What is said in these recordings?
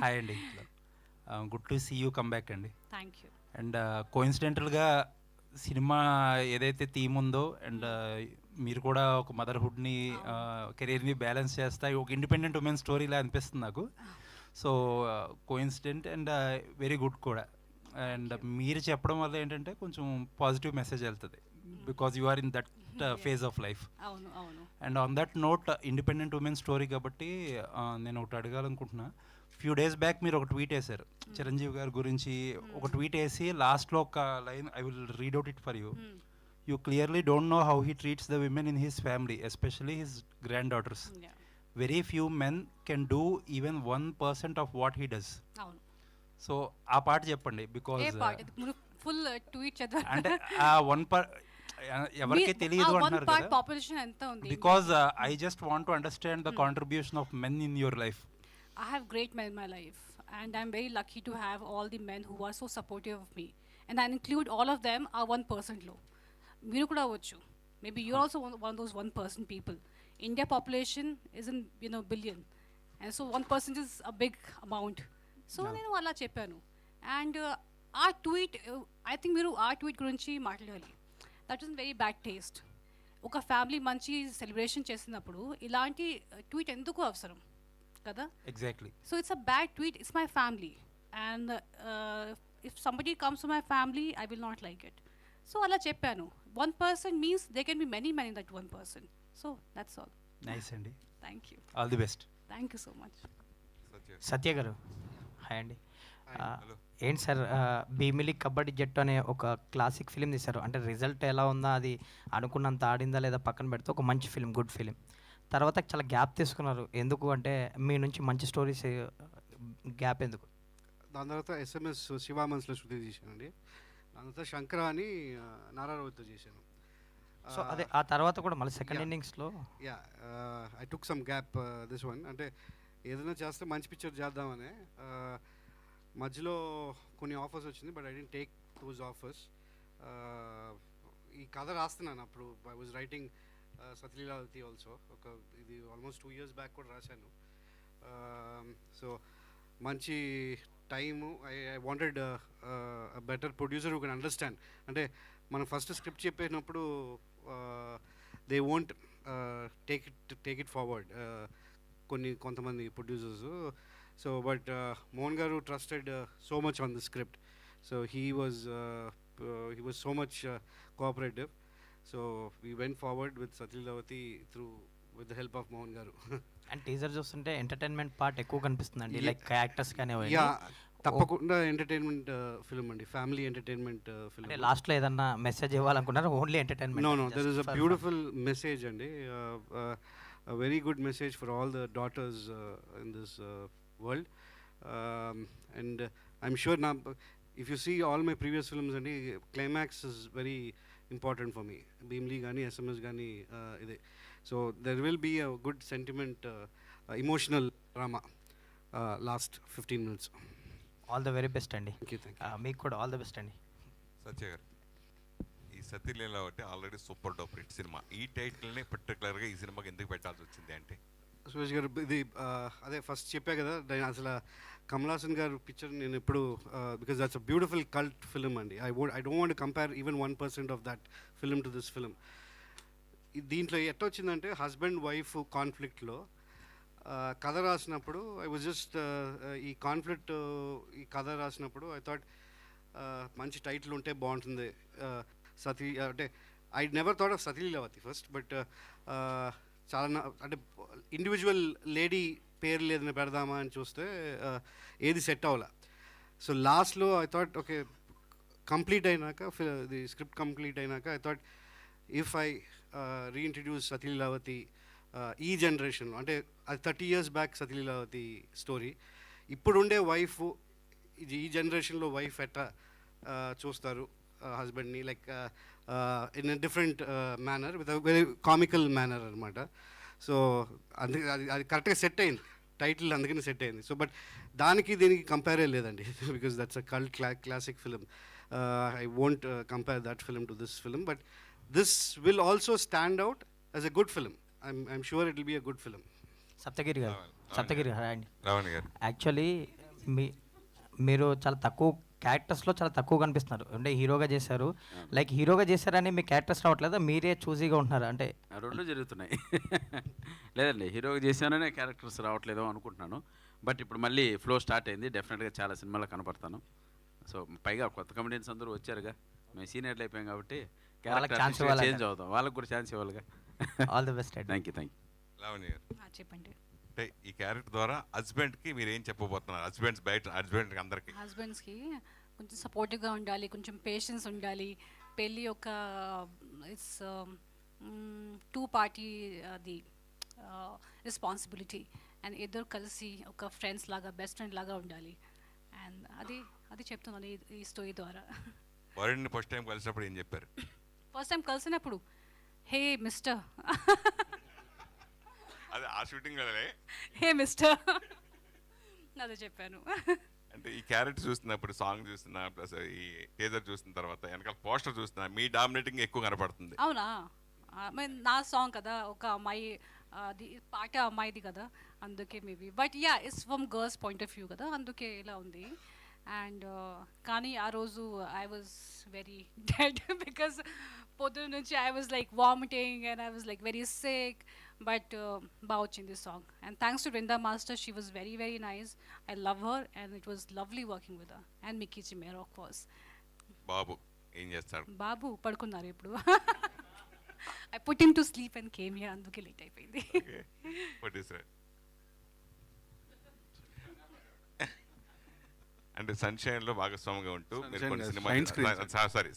Hi అండి. Good to see you come back అండి. Thank you. And కోయిన్సిడెంటల్గా cinema ఏదైతే థీమ్ ఉందో అండ్ మీరు కూడా ఒక మదర్హుడ్ని కెరీర్ని బ్యాలెన్స్ చేస్తా ఒక ఇండిపెండెంట్ ఉమెన్ స్టోరీలా అనిపిస్తుంది నాకు. So coincident and very good కూడా. అండ్ మీరు చెప్పడం వల్ల ఏంటంటే కొంచెం పాజిటివ్ మెసేజ్ వెళ్తుంది because you are in that phase of life. అవును అవును. And on that note independent women story కాబట్టి నేను ఒకటి అడగాలనుకుంటున్నా. ఫ్యూ డేస్ బ్యాక్ మీరు ఒక ట్వీట్ వేశారు చిరంజీవి గారి గురించి. ఒక ట్వీట్ వేసి లాస్ట్లో ఒక line I will read out it for you. You clearly don't know how he treats the women in his family especially his grand daughters. Very few men can do even 1% of what he does. అవును. So ఆ పాట చెప్పండి because full tweet చదవాలి అంటే ఆ ఎవరికి తెలియదు అంటున్నారు కదా. పాపులేషన్ ఎంత ఉంది? Because I just want to understand the contribution of men in your life. I have great men in my life, and I'm very lucky to have all the men who are so supportive of me, and I include all of them are 1% low. Meeru kuda avvochu. Maybe you're also one of those 1% people. India population is in billion, and so 1% is a big amount. So nenu alla cheppanu, and our tweet, I think meeru our tweet gurinchi maatladali. That was in very bad taste. Oka family manchi celebration chesinappudu ilanti tweet enduku avasaram kada? Exactly. So it's a bad tweet. It's my family, and if somebody comes to my family, I will not like it. So ala cheppanu, 1% means there can be many men in that 1%. So that's all. Nice అండి. Thank you. All the best. Thank you so much. సత్య గారు hi అండి. ఏంటి sir, Bheemili kabaddi జట్టు అనే ఒక classic film తీశారు. అంటే result ఎలా ఉందా, అది అనుకున్నంత ఆడిందా లేదా పక్కన పెడితే ఒక మంచి ఫిలిం, గుడ్ ఫిలిం. తర్వాత చాలా గ్యాప్ తీసుకున్నారు. ఎందుకు అంటే మీ నుంచి మంచి స్టోరీస్ గ్యాప్ ఎందుకు? దాని తర్వాత SMS శివామన్స్లో శృతి చేశానండి. దాని తర్వాత శంకర అని నారాయణతో చేశాను. సో అదే ఆ తర్వాత కూడా మళ్ళీ సెకండ్ ఇన్నింగ్స్లో I took some gap this one. అంటే ఏదైనా చేస్తే మంచి పిక్చర్ చేద్దామని మధ్యలో కొన్ని ఆఫర్స్ వచ్చింది, but I didn't take those offers. ఈ కథ రాస్తున్నాను అప్పుడు. I was writing Sathileelavathi also. ఇది ఆల్మోస్ట్ 2 years బ్యాక్ కూడా రాశాను. సో మంచి time. I wanted better producer who can understand. అంటే మనం ఫస్ట్ స్క్రిప్ట్ చెప్పేటప్పుడు they won't take it forward కొంతమంది producers. So but Mohan garu trusted so much on the script. So he was so much cooperative. So we went forward with Satyalavati with the help of Mohan Garu. And teaser చూస్తుంటే entertainment part ఎక్కువ కనిపిస్తుందండి, like actors కానీ. తప్పకుండా entertainment film అండి, family entertainment film. అంటే లాస్ట్లో ఏదన్నా message ఇవ్వాలనుకున్నారు? Only entertainment? No, there is a beautiful message అండి, a very good message for all the daughters in this world. And I'm sure now, if you see all my previous films అండి, climax is very important for me. Bheemili కానీ SMS కానీ ఇదే. So there will be a good sentiment, emotional drama last 15 minutes. All the very best అండి. Thank you. మీకు కూడా all the best అండి. సత్య గారు, ఈ Sathileelavathi already super duper hit cinema. ఈ టైటిల్ని పర్టికులర్గా ఈ సినిమాకి ఎందుకు పెట్టాల్సి వచ్చింది అంటే? సురేష్ గారు, ఇది అదే ఫస్ట్ చెప్పా కదా, నేను అసలు కమల్ హాసన్ గారు పిక్చర్ నేను ఎప్పుడు, because that's a beautiful cult film అండి. I don't want compare even 1% of that film to this film. దీంట్లో ఎట్లా వచ్చిందంటే, హస్బెండ్ వైఫ్ కాన్ఫ్లిక్ట్లో కథ రాసినప్పుడు ఐ వాజ్ జస్ట్ ఈ కాన్ఫ్లిక్ట్, ఈ కథ రాసినప్పుడు ఐ థాట్ మంచి టైటిల్ ఉంటే బాగుంటుంది. సతీ అంటే I never thought of Sathileelavathi first, but చాలా అంటే ఇండివిజువల్ లేడీ పేరు లేదని పెడదామా అని చూస్తే ఏది సెట్ అవ్వాల. సో లాస్ట్లో ఐ థాట్ ఓకే, కంప్లీట్ అయినాక, ది స్క్రిప్ట్ కంప్లీట్ అయినాక I thought if I reintroduce Sathileelavathi ఈ జనరేషన్లో, అంటే అది 30 years బ్యాక్ సతీలీలావతి స్టోరీ. ఇప్పుడుండే వైఫ్, ఈ జనరేషన్లో వైఫ్ ఎట్లా చూస్తారు హస్బెండ్ని, like in a different manner, with a very comical manner అనమాట. సో అందుకే అది కరెక్ట్గా సెట్ అయింది టైటిల్, అందుకని సెట్ అయింది. సో బట్ దానికి దీనికి కంపేరే లేదండి, because that's a cult classic film. I won't compare that film to this film, but this will also stand out as a good film. I'm sure it will be a good film. Saptagiri గారు, సప్తగిరి అండి. రావణ్ గారు, actually మీ మీరు చాలా తక్కువ క్యారెక్టర్స్లో చాలా తక్కువ కనిపిస్తున్నారు. అంటే హీరోగా చేశారు, లైక్ హీరోగా చేశారని మీ క్యారెక్టర్స్ రావట్లేదా, మీరే చూసీగా ఉంటున్నారు అంటే? ఆ రెండు జరుగుతున్నాయి. లేదండి, హీరోగా చేశాననే క్యారెక్టర్స్ రావట్లేదో అనుకుంటున్నాను. బట్ ఇప్పుడు మళ్ళీ ఫ్లో స్టార్ట్ అయింది, డెఫినెట్గా చాలా సినిమాలో కనపడతాను. సో పైగా కొత్త కమెడియన్స్ అందరూ వచ్చారుగా, మేము సీనియర్లు అయిపోయాం కాబట్టి వాళ్ళకి ఛాన్స్ క్యారెక్టర్ ఇవ్వాలి చేంజ్ అవుతాం, వాళ్ళకి కూడా ఛాన్స్ ఇవ్వాలిగా. All the best. Thank you. Lavanya garu, చెప్పండి. అంటే ఈ క్యారెక్టర్ ద్వారా హస్బెండ్కి మీరు ఏం చెప్పబోతున్నారు? హస్బెండ్కి అందరికీ హస్బెండ్స్కి కొంచెం సపోర్టివ్గా ఉండాలి, కొంచెం పేషెన్స్ ఉండాలి. పెళ్ళి ఒక ఇట్స్ టూ పార్టీ అది రెస్పాన్సిబిలిటీ, అండ్ ఇద్దరు కలిసి ఒక ఫ్రెండ్స్ లాగా, బెస్ట్ ఫ్రెండ్ లాగా ఉండాలి. అండ్ అది చెప్తున్నాను ఈ స్టోరీ ద్వారా. వరుణ్ని ఫస్ట్ టైం కలిసినప్పుడు ఏం చెప్పారు? ఫస్ట్ టైం కలిసినప్పుడు, హే మిస్టర్, అదే ఆ షూటింగ్ కదలే. హే మిస్టర్ అదే చెప్పాను. అంటే ఈ క్యారెక్టర్ చూస్తున్నప్పుడు, సాంగ్ చూస్తున్నా, ప్లస్ ఈ టీజర్ చూసిన తర్వాత వెనకాల పోస్టర్ చూస్తున్నా, మీ డామినేటింగ్ ఎక్కువ కనపడుతుంది. అవునా? నా సాంగ్ కదా, ఒక అమ్మాయి అది పాట అమ్మాయిది కదా, అందుకే maybe. But ya, it's from girls point of view కదా, అందుకే ఇలా ఉంది. అండ్ కానీ ఆ రోజు I was very dead because పొద్దున నుంచి I was like vomiting and I was like very sick. But బాగా వచ్చింది song. And thanks to Brinda master, she was very very nice. I love her and it was lovely working with her. And Mickey చిమేర్ of course. బాబు ఏం చేస్తాడు? బాబు పడుకున్నారు ఇప్పుడు. I put him to sleep and came here, అందుకే late అయిపోయింది. What is that? అంటే sunshine లో భాగస్వామిగా ఉంటూ మీరు కొన్ని సినిమాలు,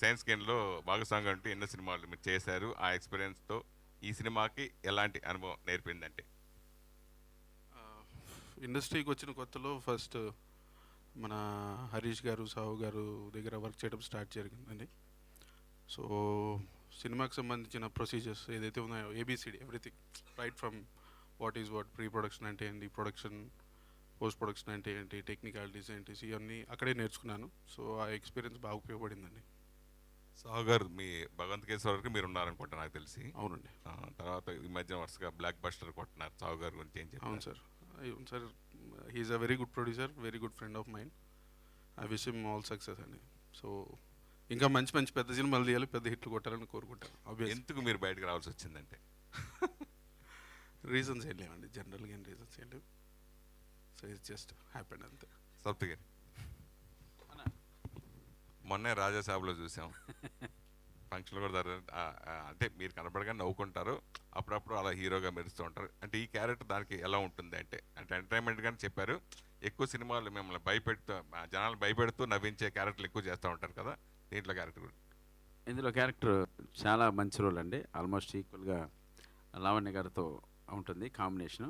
సైన్స్ స్క్రీన్ లో భాగస్వామిగా ఉంటూ ఎన్నో సినిమాలు మీరు చేశారు. ఆ ఎక్స్పీరియన్స్ తో ఈ సినిమాకి ఎలాంటి అనుభవం నేర్పిందంటే? ఇండస్ట్రీకి వచ్చిన కొత్తలో ఫస్ట్ మన హరీష్ గారు, సాహు గారు దగ్గర వర్క్ చేయడం స్టార్ట్ జరిగిందండి. సో సినిమాకి సంబంధించిన ప్రొసీజర్స్ ఏదైతే ఉన్నాయో, ABCD everything, right from what is what, pre production అంటే ఏంటి, ప్రొడక్షన్, పోస్ట్ ప్రొడక్షన్ అంటే ఏంటి, టెక్నికాలిటీస్ ఏంటి, ఇవన్నీ అక్కడే నేర్చుకున్నాను. సో ఆ ఎక్స్పీరియన్స్ బాగా ఉపయోగపడిందండి. సాహు గారు, మీ భగవంత్ కేశ్వర్ వరకు మీరు ఉన్నారనుకుంటా నాకు తెలిసి. అవునండి. తర్వాత ఈ మధ్య వరుసగా బ్లాక్ బస్టర్ కొట్టినారు. సాహు గారు గురించి ఏం చెప్పారు? అవును sir, he's a very good producer, very good friend of mine. I wish him all success అండి. సో ఇంకా మంచి మంచి పెద్ద సినిమాలు తీయాలి, పెద్ద హిట్లు కొట్టాలని కోరుకుంటాను. ఎందుకు మీరు బయటకు రావాల్సి వచ్చిందంటే? రీజన్స్ ఏం లేవండి, జనరల్గా ఏం రీజన్స్ ఏం లేవు. సో ఇట్స్ జస్ట్ హ్యాపెండ్ అంతే. సప్తగిరి, మొన్నే రాజాసాబ్లో చూసాం, ఫంక్షన్లు కూడా అంటే మీరు కనపడగానే నవ్వుకుంటారు, అప్పుడప్పుడు అలా హీరోగా మెరుస్తూ ఉంటారు. అంటే ఈ క్యారెక్టర్ దానికి ఎలా ఉంటుంది అంటే ఎంటర్టైన్మెంట్గానే చెప్పారు. ఎక్కువ సినిమాలు మిమ్మల్ని భయపెడుతూ, జనాలు భయపెడుతూ నవ్వించే క్యారెక్టర్లు ఎక్కువ చేస్తూ ఉంటారు కదా, దీంట్లో క్యారెక్టర్? ఇందులో క్యారెక్టర్ చాలా మంచి రోల్ అండి, ఆల్మోస్ట్ ఈక్వల్గా లావణ్య గారితో ఉంటుంది కాంబినేషను.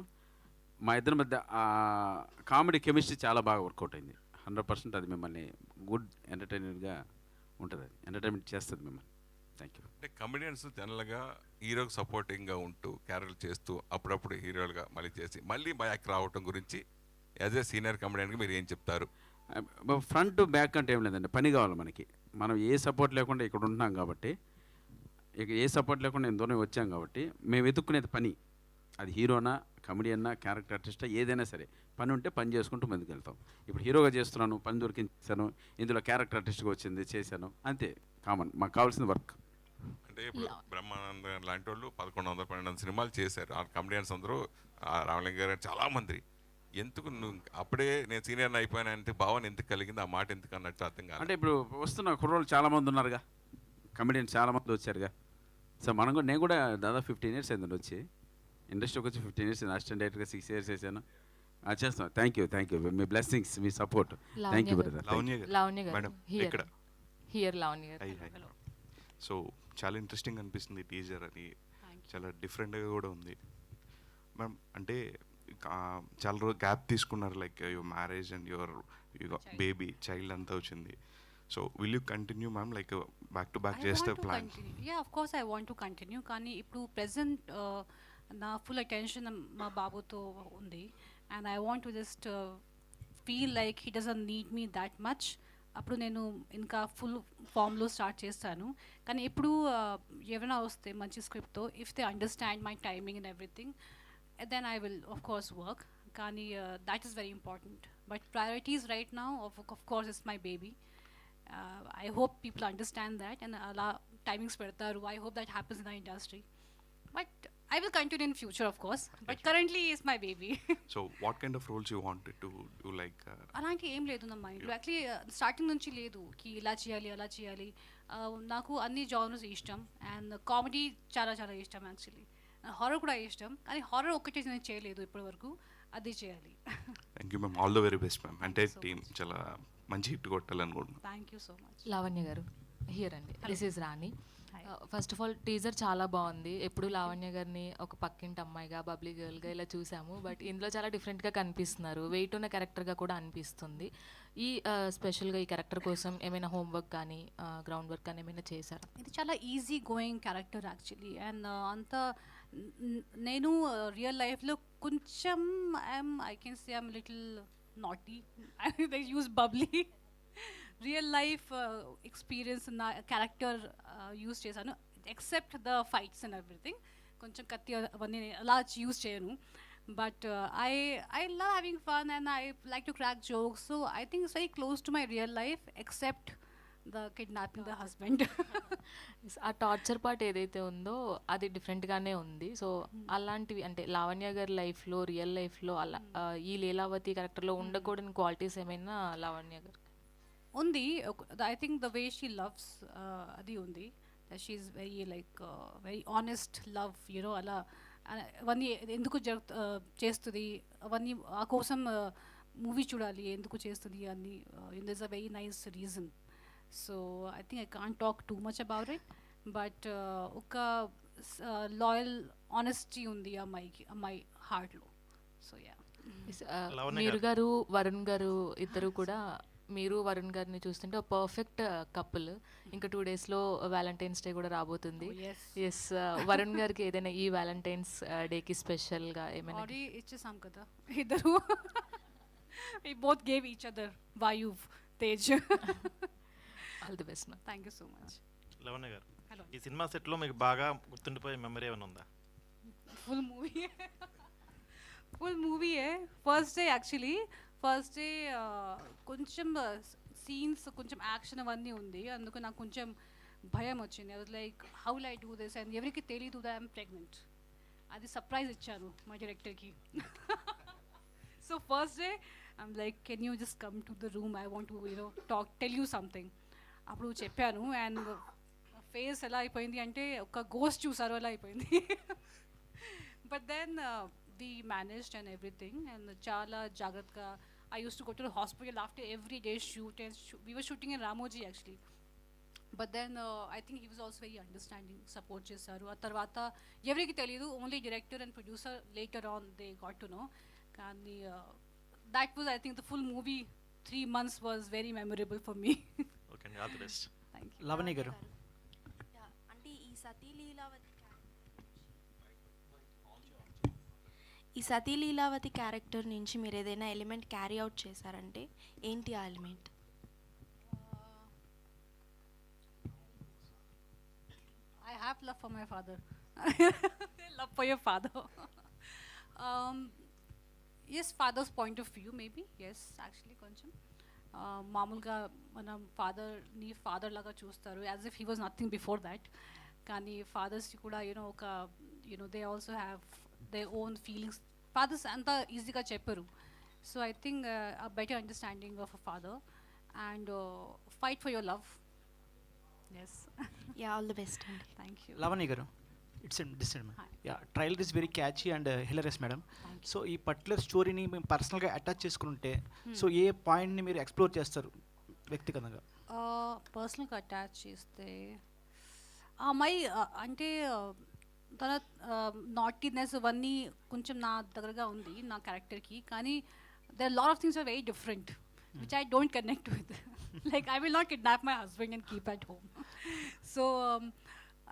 మా ఇద్దరి మధ్య కామెడీ కెమిస్ట్రీ చాలా బాగా వర్కౌట్ అయింది. 100% అది మిమ్మల్ని గుడ్ ఎంటర్టైనర్గా ఉంటుంది, అది ఎంటర్టైన్మెంట్ చేస్తుంది మిమ్మల్ని. Thank you. అంటే కమెడియన్స్ జనరల్గా హీరోకి సపోర్టింగ్గా ఉంటూ క్యారెక్టర్ చేస్తూ అప్పుడప్పుడు హీరోలుగా మళ్ళీ చేసి మళ్ళీ బ్యాక్ రావటం గురించి యాజ్ ఏ సీనియర్ కమెడియన్గా మీరు ఏం చెప్తారు? ఫ్రంట్ బ్యాక్ అంటే ఏం లేదండి, పని కావాలి మనకి. మనం ఏ సపోర్ట్ లేకుండా ఇక్కడ ఉంటున్నాం కాబట్టి, ఇక ఏ సపోర్ట్ లేకుండా నేను దూరం వచ్చాం కాబట్టి మేము వెతుక్కునేది పని. అది హీరోనా, కమెడియన్నా, క్యారెక్టర్ ఆర్టిస్టా, ఏదైనా సరే పని ఉంటే పని చేసుకుంటూ ముందుకు వెళ్తాం. ఇప్పుడు హీరోగా చేస్తున్నాను, పని దొరికించాను, ఇందులో క్యారెక్టర్ ఆర్టిస్ట్గా వచ్చింది, చేశాను, అంతే. కామన్, మాకు కావాల్సిన వర్క్. అంటే ఇప్పుడు బ్రహ్మానంద లాంటి వాళ్ళు 1100, 1200 సినిమాలు చేశారు. ఆ కమెడియన్స్ అందరూ, రామలింగ గారు చాలామంది. ఎందుకు నువ్వు అప్పుడే నేను సీనియర్ అయిపోయాను అంటే భావన ఎందుకు కలిగింది, ఆ మాట ఎందుకు అన్నట్టు అర్థం కాదు. అంటే ఇప్పుడు వస్తున్న కుర్రోళ్ళు చాలామంది ఉన్నారుగా, కమెడియన్స్ చాలామంది వచ్చారుగా. సో మనం కూడా, నేను కూడా దాదాపు 15 years అయిందండి వచ్చి, ఇండస్ట్రీకి వచ్చి 15 years, అసిస్టెంట్ డైరెక్టర్గా 6 years చేశాను. చేస్తాను. Thank you, me blessings, me support. Thank you brother. Lavanya madam ఇక్కడ హియర్ లావణ్య హై సో చాలా ఇంట్రెస్టింగ్ అనిపిస్తుంది టీజర్ అని, చాలా డిఫరెంట్గా కూడా ఉంది మ్యామ్. అంటే చాలా రోజు గ్యాప్ తీసుకున్నారు, like your marriage and your baby child అంతా వచ్చింది. So will you continue ma'am, like back to back చేస్తే plan? Ya, of course I want to continue. కానీ ఇప్పుడు ప్రెసెంట్ నా ఫుల్ అటెన్షన్ మా బాబుతో ఉంది. And I want to just feel like he doesn't need me that much. అప్పుడు నేను ఇంకా ఫుల్ ఫామ్లో స్టార్ట్ చేస్తాను. కానీ ఇప్పుడు ఏమైనా వస్తే మంచి స్క్రిప్ట్తో, if they understand my timing and everything, then I will of course work. కానీ that is very important. But priorities right now, of course, is my baby. I hope people understand that and Allah timings pedtaru. I hope that happens in the industry. But I will continue in future, of course. But currently, is my baby. So what kind of roles you wanted to do, like అలాంటి ఏం లేదు నా మైండ్లో actually starting నుంచి లేదు కి ఇలా చేయాలి అలా చేయాలి. నాకు అన్ని జానర్స్ ఇష్టం అండ్ కామెడీ చాలా చాలా ఇష్టం యాక్చువల్లీ. హారర్ కూడా ఇష్టం కానీ హారర్ ఒక్కటే నేను చేయలేదు ఇప్పటివరకు, అది చేయాలి. Thank you ma'am, all the very best ma'am. అంటే టీం చాలా మంచి హిట్ కొట్టాలనుకుంటున్నాను. Thank you so much. Lavanya garu here అండి. This is Rani. First of all teaser చాలా బాగుంది. ఎప్పుడు లావణ్య గారిని ఒక పక్కింటి అమ్మాయిగా బబ్లీ గర్ల్గా ఇలా చూసాము, బట్ ఇందులో చాలా డిఫరెంట్గా కనిపిస్తున్నారు. వెయిట్ ఉన్న క్యారెక్టర్గా కూడా అనిపిస్తుంది. ఈ స్పెషల్గా ఈ క్యారెక్టర్ కోసం ఏమైనా హోంవర్క్ కానీ గ్రౌండ్ వర్క్ కానీ ఏమైనా చేశారా? ఇది చాలా easy going character actually and అంత నేను రియల్ లైఫ్లో కొంచెం I can say I'm little naughty. They use bubbly real life experience నా క్యారెక్టర్ యూజ్ చేశాను, except the fights and everything. కొంచెం కత్తి అవన్నీ అలా యూజ్ చేయను. But I love having fun and I like to crack jokes. So I think it's very close to my real life except the kidnapping the husband. ఆ torture part ఏదైతే ఉందో అది డిఫరెంట్గానే ఉంది. సో అలాంటివి అంటే లావణ్య గారి లైఫ్లో రియల్ లైఫ్లో అలా ఈ లీలావతి క్యారెక్టర్లో ఉండకూడని క్వాలిటీస్ ఏమైనా లావణ్య గారు ఉంది. I think the way she loves అది ఉంది. She's very like very honest love you know అలా అవన్నీ ఎందుకు చేస్తుంది అవన్నీ ఆ కోసం మూవీ చూడాలి ఎందుకు చేస్తుంది అని. This a very nice reason. So I think I can't talk too much about it. But ఒక లాయల్ ఆనెస్టీ ఉంది అమ్మాయి హార్ట్లో. So yeah. మీరు గారు వరుణ్ గారు ఇద్దరు కూడా మీరు వరుణ్ గారిని చూస్తుంటే ఒక పర్ఫెక్ట్ కపుల్. ఇంకా 2 డేస్లో వ్యాలంటైన్స్ డే కూడా రాబోతుంది. ఎస్, వరుణ్ గారికి ఏదైనా ఈ వ్యాలంటైన్స్ డేకి స్పెషల్గా ఏమైనా ఇచ్చేసాం కదా ఇద్దరు. We both gave each other Vayuv, Tej. All the best. Thank you so much. Lavanya గారు, Hello. ఈ సినిమా సెట్లో మీకు బాగా గుర్తుండిపోయే మెమరీ ఏమైనా ఉందా? Full movie. Full movie है. ఫస్ట్ డే కొంచెం సీన్స్ కొంచెం యాక్షన్ అవన్నీ ఉంది, అందుకు నాకు కొంచెం భయం వచ్చింది. I was like how will I do this and ఎవరికి తెలీదు దట్ ఐఎమ్ ప్రెగ్నెంట్. అది సర్ప్రైజ్ ఇచ్చాను మా డైరెక్టర్కి. So first day I'm like can you just come to the room, I want to tell you something. అప్పుడు చెప్పాను and face ఎలా అయిపోయింది అంటే ఒక గోస్ట్ చూసారు అలా అయిపోయింది. But then we managed and everything and chala jagratka. I used to go to the hospital after every day shoot and we were shooting in Ramoji actually. But then I think he was also very understanding, support chesaru. A tarvata evriki telidu, only director and producer later on they got to know. Kandi that was I think the full movie 3 months was very memorable for me. Okay, all the best. Thank you. Lavanya గారు, అంటే ఈ సతీ Leelavathi character నుంచి మీరు ఏదైనా element carry out చేశారంటే ఏంటి ఆ element? I have love for my father. Love for your father. Yes, father's point of view maybe. Yes, actually కొంచెం మామూలుగా మన ఫాదర్ని ఫాదర్ లాగా చూస్తారు as if he was nothing before that. కానీ ఫాదర్స్కి కూడా ఒక they also have their own feelings. Fathers anta easy ga chepparu. So I think a better understanding of a father and fight for your love. Yes. Yeah, all the best. Thank you. Lavanya garu, it's decent Hi. Ya trailer is very catchy and hilarious madam. So ఈ particular స్టోరీని మేము పర్సనల్గా attach చేసుకుంటే so ఏ పాయింట్ని మీరు explore చేస్తారు వ్యక్తిగతంగా? పర్సనల్గా అటాచ్ చేస్తే ఆ అమ్మాయి అంటే తన నాటీనెస్ అవన్నీ కొంచెం నా దగ్గరగా ఉంది నా క్యారెక్టర్కి. కానీ there lot of things are very different which I don't connect with. Like I will not kidnap my husband and keep at home. So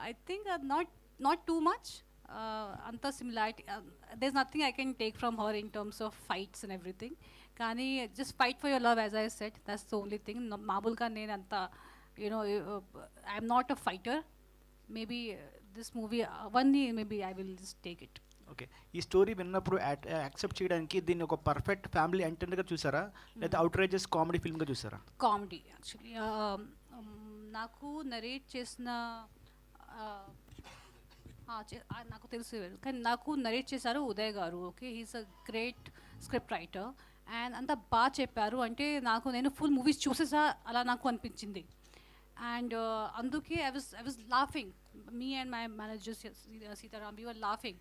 I think not too much అంత similarity. There is nothing I can take from her in terms of fights and everything. కానీ just fight for your love as I said, that's the only thing. మామూలుగా నేను అంత I'm not a fighter. Maybe this movie one day maybe I will just take it. Okay, ఈ story విన్నప్పుడు accept చేయడానికి దీన్ని ఒక perfect family ఎంటర్టైనర్గా చూసారా, లేదా అవుట్రేజెస్ కామెడీ ఫిల్మ్గా చూసారా? Comedy actually. నాకు నరేట్ చేసిన నాకు తెలుసు కానీ నాకు నరేట్ చేశారు ఉదయ్ గారు. Okay, he's a great script writer and అంత బాగా చెప్పారు. అంటే నేను ఫుల్ మూవీస్ చూసేసా అలా నాకు అనిపించింది. అండ్ అందుకే I was laughing, me and my manager Sitaram, we were laughing.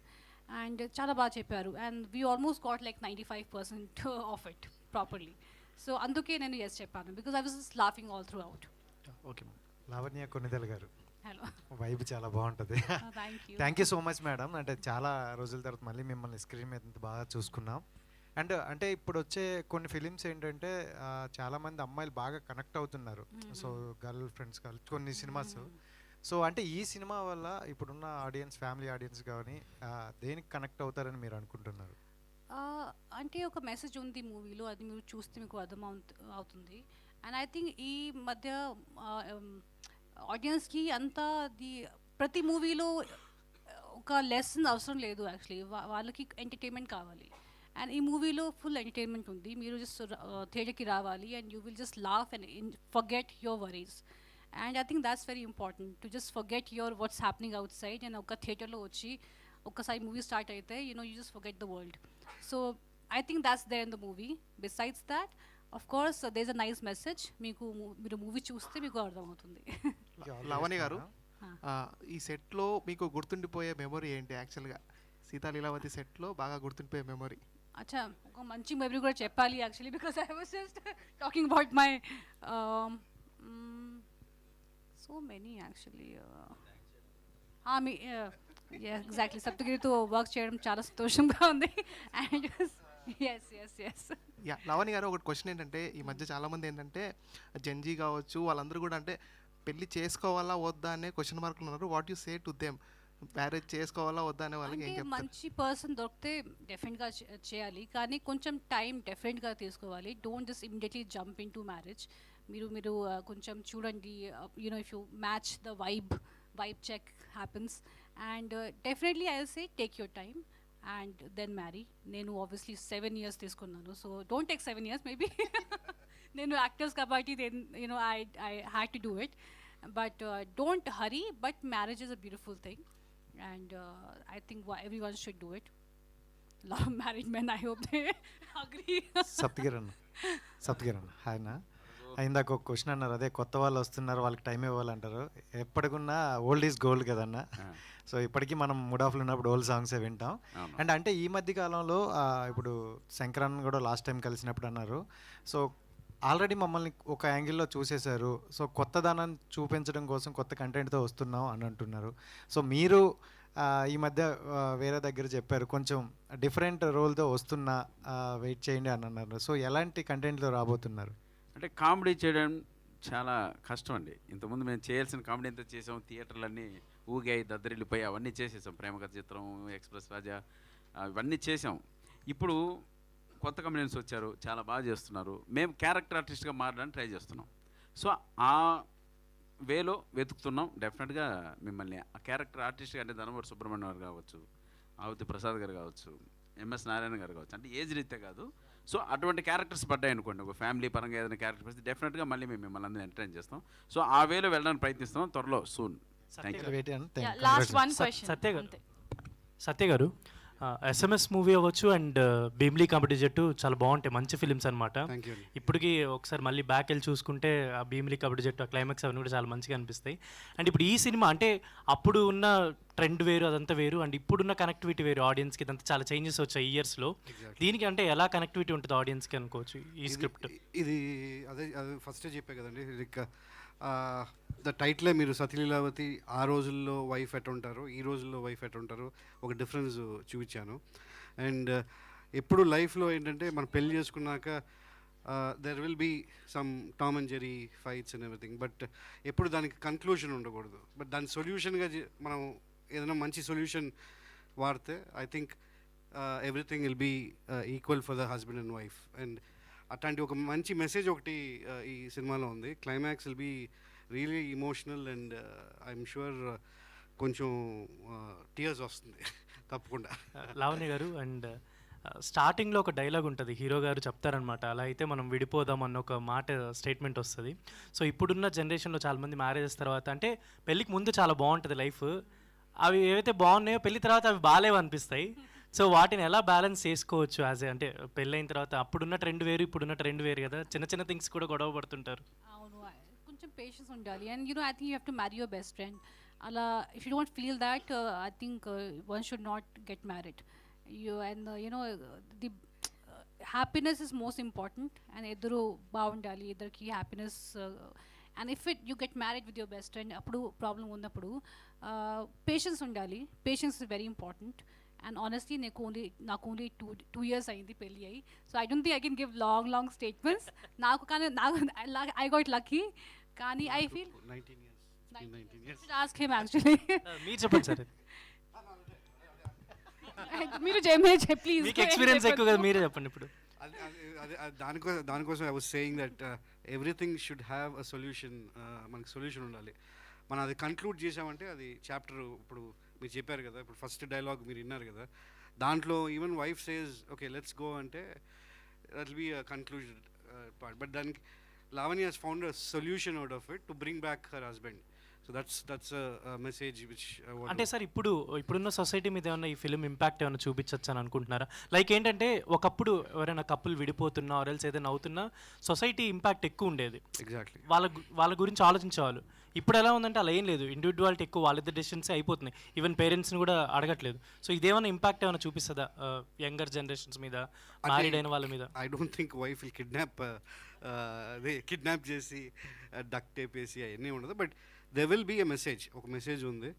And చాలా బాగా చెప్పారు and we almost got like 95% of it properly. So అందుకే నేను ఎస్ చెప్పాను, because I was just laughing all through out. Okay ma'am. Lavanya Konidela గారు, hello. Vibe చాలా బాగుంటుంది. Thank you so much madam. అంటే చాలా రోజుల తర్వాత మళ్ళీ మిమ్మల్ని స్క్రీన్ మీద ఇంత బాగా చూసుకున్నాం. అండ్ అంటే ఇప్పుడు వచ్చే కొన్ని ఫిలిమ్స్ ఏంటంటే చాలామంది అమ్మాయిలు బాగా కనెక్ట్ అవుతున్నారు. సో గర్ల్ ఫ్రెండ్స్ కొన్ని సినిమాస్. సో అంటే ఈ సినిమా వల్ల ఇప్పుడున్న ఆడియన్స్, ఫ్యామిలీ ఆడియన్స్ కానీ దేనికి కనెక్ట్ అవుతారని మీరు అనుకుంటున్నారు? అంటే ఒక మెసేజ్ ఉంది మూవీలో, అది మీరు చూస్తే మీకు అర్థం అవుతుంది. అండ్ ఐ థింక్ ఈ మధ్య ఆడియన్స్కి అంతా ప్రతి మూవీలో ఒక లెసన్ అవసరం లేదు యాక్చువల్లీ. వాళ్ళకి ఎంటర్టైన్మెంట్ కావాలి అండ్ ఈ మూవీలో ఫుల్ ఎంటర్టైన్మెంట్ ఉంది. మీరు జస్ట్ థియేటర్కి రావాలి and you will just laugh and forget your worries. And I think that's very important to just forget your what's happening outside. And ఒక థియేటర్లో వచ్చి ఒక్కసారి మూవీ స్టార్ట్ అయితే you just forget the world. So I think that's there in the movie. Besides that of course there is a nice message. మీరు movie చూస్తే మీకు అర్థమవుతుంది. లవణి గారు, ఈ సెట్లో మీకు గుర్తుండిపోయే మెమొరీ ఏంటి? యాక్చువల్గా సీతా లీలావతి సెట్లో బాగా గుర్తుండిపోయే మెమొరీ. అచ్చా, ఒక మంచి మెమరీ కూడా చెప్పాలి actually, because I was just talking about my so many actually. మీ ఎగ్జాక్ట్లీ సప్తగిరితో వర్క్ చేయడం చాలా సంతోషంగా ఉంది. And yes. యా, లవణి గారు, ఒకటి క్వశ్చన్ ఏంటంటే ఈ మధ్య చాలామంది ఏంటంటే జెన్జీ కావచ్చు, వాళ్ళందరూ కూడా అంటే పెళ్లి చేసుకోవాలా వద్దా అనే క్వశ్చన్ మార్కులు ఉన్నారు. What you say to them? Marriage చేసుకోవాలా వద్దా అనే వాళ్ళకి ఏం చెప్తారు? మంచి పర్సన్ దొరికితే డెఫినెట్గా చేయాలి, కానీ కొంచెం టైం డెఫినెట్గా తీసుకోవాలి. Don't just immediately jump in to marriage. మీరు కొంచెం చూడండి, if you match the vibe check happens. And definitely I will say take your time and then marry. నేను ఆబ్వియస్లీ 7 years తీసుకున్నాను, so don't take 7 years maybe. నేను actors కాబట్టి I had to do it, but don't hurry. But marriage is a beautiful thing and I think everyone should do it. Love married men, I hope they agree. సప్తగిరన్న hi నా. ఇందాక ఒక question అన్నారు, అదే కొత్త వాళ్ళు వస్తున్నారు వాళ్ళకి టైం ఇవ్వాలంటారు. ఎప్పటికున్నా ఓల్డ్ ఈజ్ గోల్డ్ కదన్న. సో ఇప్పటికీ మనం మూడ్ ఆఫ్లో ఉన్నప్పుడు ఓల్డ్ సాంగ్సే వింటాం. అండ్ అంటే ఈ మధ్య కాలంలో ఇప్పుడు శంకరన్ కూడా లాస్ట్ టైం కలిసినప్పుడు అన్నారు, సో ఆల్రెడీ మమ్మల్ని ఒక యాంగిల్లో చూసేశారు, సో కొత్తదనాన్ని చూపించడం కోసం కొత్త కంటెంట్తో వస్తున్నాం అని అంటున్నారు. సో మీరు ఈ మధ్య వేరే దగ్గర చెప్పారు కొంచెం డిఫరెంట్ రోల్తో వస్తున్నా, వెయిట్ చేయండి అని అన్నారు. సో ఎలాంటి కంటెంట్లో రాబోతున్నారు? అంటే కామెడీ చేయడం చాలా కష్టం అండి. ఇంతకుముందు మేము చేయాల్సిన కామెడీ ఎంత చేసాం, థియేటర్లన్నీ ఊగాయి, దద్దరిల్లిపోయి అవన్నీ చేసేసాం. ప్రేమకథ చిత్రం, ఎక్స్ప్రెస్ రాజా, ఇవన్నీ చేసాం. ఇప్పుడు కొత్త కమెడియన్స్ వచ్చారు, చాలా బాగా చేస్తున్నారు. మేము క్యారెక్టర్ ఆర్టిస్ట్గా మారడానికి ట్రై చేస్తున్నాం. సో ఆ వేలో వెతుకుతున్నాం. డెఫినెట్గా మిమ్మల్ని ఆ క్యారెక్టర్ ఆర్టిస్ట్గా, అంటే ధనవరి సుబ్రహ్మణ్యం గారు కావచ్చు, ఆవుతి ప్రసాద్ గారు కావచ్చు, ఎంఎస్ నారాయణ గారు కావచ్చు, అంటే ఏజ్ రీత్యా కాదు. సో అటువంటి క్యారెక్టర్స్ పడ్డాయి అనుకోండి, ఒక ఫ్యామిలీ పరంగా ఏదైనా క్యారెక్టర్ పడితే డెఫినెట్గా మళ్ళీ మేము మిమ్మల్ని అందరినీ ఎంటర్టైన్ చేస్తాం. సో ఆ వేలో వెళ్ళడానికి ప్రయత్నిస్తాం త్వరలో, సూన్. సత్య గారు, ఎస్ఎంఎస్ మూవీ అవ్వచ్చు అండ్ భీమ్లీ కామెడీ జట్టు చాలా బాగుంటాయి, మంచి ఫిలిమ్స్ అనమాట. ఇప్పటికీ ఒకసారి మళ్ళీ బ్యాక్ వెళ్ళి చూసుకుంటే ఆ భీమ్లీ కామెడీ జట్టు, ఆ క్లైమాక్స్ అవన్నీ కూడా చాలా మంచిగా అనిపిస్తాయి. అండ్ ఇప్పుడు ఈ సినిమా అంటే అప్పుడు ఉన్న ట్రెండ్ వేరు, అదంతా వేరు, అండ్ ఇప్పుడున్న కనెక్టివిటీ వేరు. ఆడియన్స్కి ఇదంతా చాలా చేంజెస్ వచ్చాయి ఈ ఇయర్స్లో. దీనికి అంటే ఎలా కనెక్టివిటీ ఉంటుంది ఆడియన్స్కి అనుకోవచ్చు ఈ స్క్రిప్ట్? ఇది అదే ఫస్టే చెప్పే కదండి, ద టైటిలే మీరు సతీలీలావతి ఆ రోజుల్లో వైఫ్ ఎట్ ఉంటారు, ఈ రోజుల్లో వైఫ్ ఎట్ ఉంటారు, ఒక డిఫరెన్స్ చూపించాను. అండ్ ఎప్పుడు లైఫ్లో ఏంటంటే మనం పెళ్లి చేసుకున్నాక there will be some Tom and Jerry fights and everything, but ఎప్పుడు దానికి కన్క్లూషన్ ఉండకూడదు. బట్ దాని సొల్యూషన్గా మనం ఏదైనా మంచి సొల్యూషన్ వాడితే I think everything will be equal for the husband and wife. And అట్లాంటి ఒక మంచి మెసేజ్ ఒకటి ఈ సినిమాలో ఉంది. Climax will be really emotional and I'm sure కొంచెం టీయర్స్ వస్తుంది తప్పకుండా. లావణ్య గారు, అండ్ స్టార్టింగ్లో ఒక డైలాగ్ ఉంటుంది, హీరో గారు చెప్తారనమాట, అలా అయితే మనం విడిపోదాం అన్న ఒక మాట స్టేట్మెంట్ వస్తుంది. సో ఇప్పుడున్న జనరేషన్లో చాలామంది మ్యారేజెస్ తర్వాత, అంటే పెళ్ళికి ముందు చాలా బాగుంటుంది లైఫ్, అవి ఏవైతే బాగున్నాయో పెళ్లి తర్వాత అవి బాగాలేవు అనిపిస్తాయి. సో వాటిని ఎలా బ్యాలెన్స్ చేసుకోవచ్చు యాజ్ అంటే పెళ్ళైన తర్వాత? అప్పుడున్న ట్రెండ్ వేరు, ఇప్పుడున్న ట్రెండ్ వేరు కదా, చిన్న చిన్న థింగ్స్ కూడా గొడవ పడుతుంటారు. అవును, కొంచెం పేషెన్స్ ఉండాలి. And I think you have to marry your best friend. అలా if you don't feel that, I think one should not get married. The happiness is most important. And ఇద్దరు బాగుండాలి, ఇద్దరికి happiness. And if you get married with your best friend, అప్పుడు problem ఉన్నప్పుడు patience ఉండాలి. Patience is very important. And honestly నాకు only two years అయింది పెళ్ళి అయ్యి. So I don't think I can give long statements. I got lucky. కానీ I feel 19 years. Ask him actually. మీరు చెప్పండి సార్. మీరు ప్లీజ్, మీకు ఎక్స్పీరియన్స్ ఎక్కువ కదా, మీరే చెప్పండి ఇప్పుడు. దానికోసం I was saying that everything should have a solution. మనకి సొల్యూషన్ ఉండాలి. మనం అది కన్క్లూడ్ చేసామంటే అది చాప్టర్. ఇప్పుడు మీరు చెప్పారు కదా, ఇప్పుడు ఫస్ట్ డైలాగ్ మీరు విన్నారు కదా, దాంట్లో even wife says okay let's go అంటే that will be a conclusion part. But దానికి Lavanya has found a solution out of it to bring back her husband. So that's message which అంటే sir ఇప్పుడున్న society మీద ఏమన్నా ఈ film impact ఏమైనా చూపించచ్చు అని అనుకుంటున్నారా? లైక్ ఏంటంటే ఒకప్పుడు ఎవరైనా కప్పులు విడిపోతున్నా ఆర్ఎల్స్ ఏదైనా అవుతున్నా సొసైటీ ఇంపాక్ట్ ఎక్కువ ఉండేది. ఎగ్జాక్ట్లీ. వాళ్ళ గురించి ఆలోచించేవాళ్ళు. ఇప్పుడు ఎలా ఉందంటే అలా ఏం లేదు, ఇండివిజువాలిటీ ఎక్కువ, వాళ్ళిద్దరు డెసిషన్స్ అయిపోతున్నాయి. ఈవెన్ పేరెంట్స్ని కూడా అడగట్లేదు. సో ఇదేమైనా ఇంపాక్ట్ ఏమైనా చూపిస్తుందా యంగర్ జనరేషన్స్ మీద, మ్యారీడ్ అయిన వాళ్ళ మీద? I don't think wife will kidnap చేసి డక్ట్ టేప్ వేసి అవన్నీ ఉండదు. But there will be a message. ఒక మెసేజ్ ఉంది.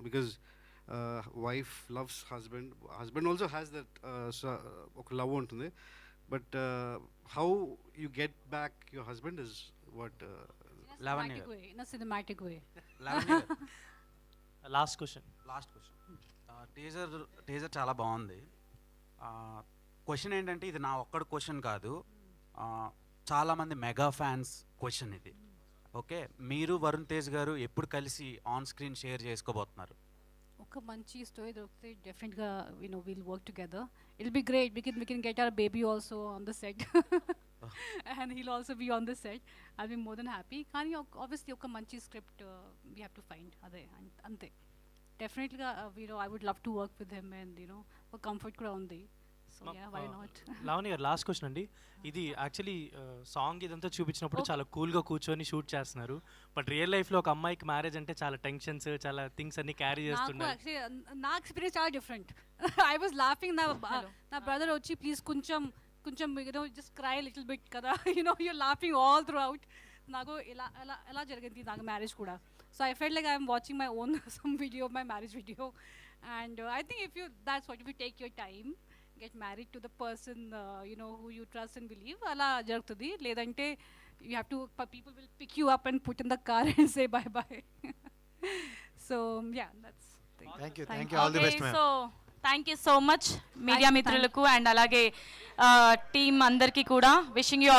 Because wife loves husband also has that ఒక లవ్ ఉంటుంది. But how you get back your husband is what cinematic way. Last question. Teaser చాలా బాగుంది. Question ఏంటంటే ఇది నా ఒక్కడి క్వశ్చన్ కాదు, చాలామంది మెగా ఫ్యాన్స్ క్వశ్చన్ ఇది. ఓకే, మీరు వరుణ్ తేజ్ గారు ఎప్పుడు కలిసి ఆన్ స్క్రీన్ షేర్ చేసుకోబోతున్నారు? ఒక మంచి స్టోరీ దొరికితే డెఫినెట్గా will work together. It be great because we can get our baby also on the set and he'll also be on the set. I be more than happy. కానీ obviously ఒక మంచి script we have to find. అదే అంతే. డెఫినెట్గా I would love to work with him. And ఒక comfort కూడా ఉంది. లావణ్య గారు, లాస్ట్ క్వశ్చన్ అండి. ఇది యాక్చువల్లీ సాంగ్ ఇదంతా చూపించినప్పుడు చాలా కూల్గా కూర్చొని షూట్ చేస్తున్నారు. బట్ రియల్ లైఫ్లో ఒక అమ్మాయికి మ్యారేజ్ అంటే చాలా టెన్షన్స్, చాలా థింగ్స్ అన్ని క్యారీ చేస్తున్నారు. నా ఎక్స్పీరియన్స్ చాలా డిఫరెంట్. I was laughing. నా బ్రదర్ వచ్చి ప్లీజ్ కొంచెం జస్ట్ క్రై లిటిల్ బిట్ కదా, you're laughing all throughout. నాకు ఎలా జరిగింది నాకు మ్యారేజ్ కూడా. So I felt like I'm watching my own some video, my marriage video. And I think if you take your time, get married to the person who you trust and believe, ala jarugtadi. Ledante you have to, people will pick you up and put in the car and say bye bye. So yeah, that's thank you all the best ma'am. So thank you so much media mitrulaku and alage team andarki kuda wishing you